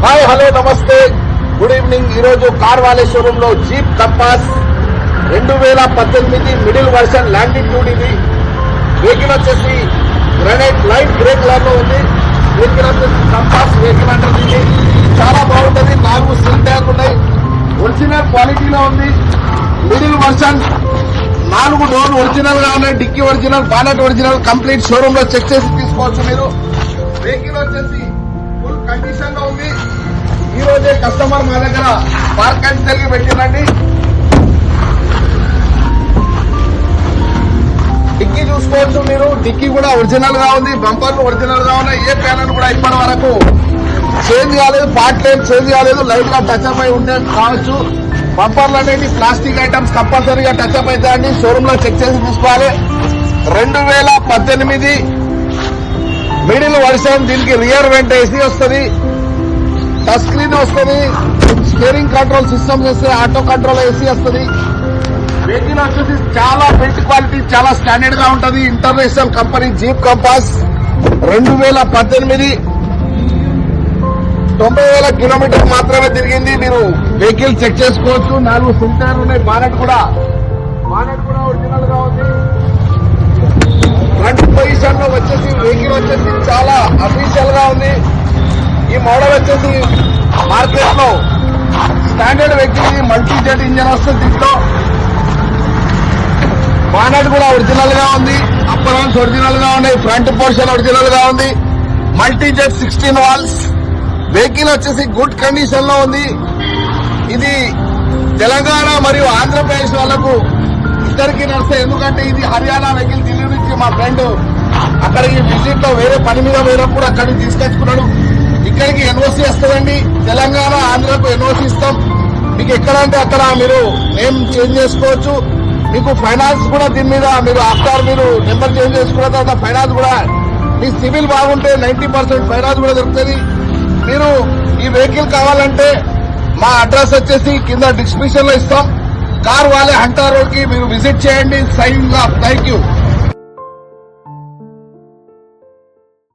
Hi hello నమస్తే good evening. ఈరోజు car వాలే షోరూమ్ లో జీప్ కంపాస్ 2018 మిడిల్ వర్షన్ లాంటిట్యూడ్. ఇది వెహికల్ వచ్చేసి గ్రానైట్ లైట్ గ్రే కలర్ లో ఉంది. వెహికల్ వచ్చేసి కంపాస్ వెహికల్ అంటారు. చాలా బాగుంటుంది. 4 సీల్ ట్యాంక్ ఉన్నాయి. ఒరిజినల్ క్వాలిటీలో ఉంది. మిడిల్ వర్షన్ 4 డోర్లు ఒరిజినల్ గా ఉన్నాయి. Dickey original, bonnet original. Complete showroom లో చెక్ చేసి తీసుకోవచ్చు మీరు. వెహికల్ వచ్చేసి ఫుల్ కండిషన్ లో ఉంది. ఈ రోజే కస్టమర్ మా దగ్గర పార్క్ అండ్ సెల్ కి పెట్టినండి. డిక్కీ చూసుకోవచ్చు మీరు. డిక్కీ కూడా ఒరిజినల్ గా ఉంది. బంపర్లు ఒరిజినల్ గా ఉన్నాయి. ఏ ప్యానల్ కూడా ఇప్పటి వరకు చేంజ్ కాలేదు. పార్ట్ లేని చేంజ్ కాలేదు. లైట్ గా టచ్ అప్ అయి ఉంటే కావచ్చు. బంపర్లు అనేది ప్లాస్టిక్ ఐటమ్స్ కంపల్సరీగా టచ్ అప్ అవుతాయండి. షోరూమ్ లో చెక్ చేసి తీసుకోవాలి. 2018 మిడిల్ వర్షన్. దీనికి రియర్ వెంట ఏసీ వస్తుంది, టచ్ స్క్రీన్ వస్తుంది, స్టీరింగ్ కంట్రోల్ సిస్టమ్స్ వస్తాయి, ఆటో కంట్రోల్ ఏసీ వస్తుంది. వెహికల్ వచ్చేసి చాలా బిల్డ్ క్వాలిటీ చాలా స్టాండర్డ్ గా ఉంటుంది. International company Jeep Compass 2018 90,000 kilometre మాత్రమే తిరిగింది. మీరు వెహికల్ చెక్ చేసుకోవచ్చు. 4 ఫుల్ టైర్లు ఉన్నాయి. బానెట్ కూడా ఒరిజినల్ గా ఉంది. ఫ్రంట్ పొజిషన్ లో వచ్చేసి వెహికల్ వచ్చేసి చాలా అఫీషియల్ గా ఉంది. ఈ మోడల్ వచ్చేసి మార్కెట్ లో standard vehicle. Multi jet engine వస్తుంది దీంట్లో. బానెట్ కూడా ఒరిజినల్ గా ఉంది. అప్పర్ హార్న్స్ ఒరిజినల్ గా ఉన్నాయి. ఫ్రంట్ పోర్షన్ ఒరిజినల్ గా ఉంది. Multi jet 16 valves. వెహికల్ వచ్చేసి గుడ్ కండిషన్ లో ఉంది. ఇది తెలంగాణ మరియు ఆంధ్రప్రదేశ్ వాళ్లకు ఇద్దరికి నడుస్తాయి. ఎందుకంటే ఇది హర్యానా వెహికల్. ఢిల్లీ నుంచి మా ఫ్రెండ్ అక్కడికి విజిట్ లో వేరే పని మీద వేరప్పుడు అక్కడికి తీసుకొచ్చుకున్నాడు. ఇక్కడికి ఎన్ఓసీ వస్తుందండి. తెలంగాణ ఆంధ్రకు ఎన్ఓసీ ఇస్తాం. మీకు ఎక్కడంటే అక్కడ మీరు నేమ్ చేంజ్ చేసుకోవచ్చు. మీకు ఫైనాన్స్ కూడా దీని మీద మీరు ఆఫ్టర్ మీరు నెంబర్ చేంజ్ చేసుకున్న తర్వాత ఫైనాన్స్ కూడా మీ సివిల్ బాగుంటే 90% ఫైనాన్స్ కూడా దొరుకుతుంది. మీరు ఈ వెహికల్ కావాలంటే మా అడ్రస్ వచ్చేసి కింద డిస్క్రిప్షన్ లో ఇస్తాం. కార్ వాలే హంటా రోడ్ కి మీరు విజిట్ చేయండి. సైన్ థ్యాంక్ యూ.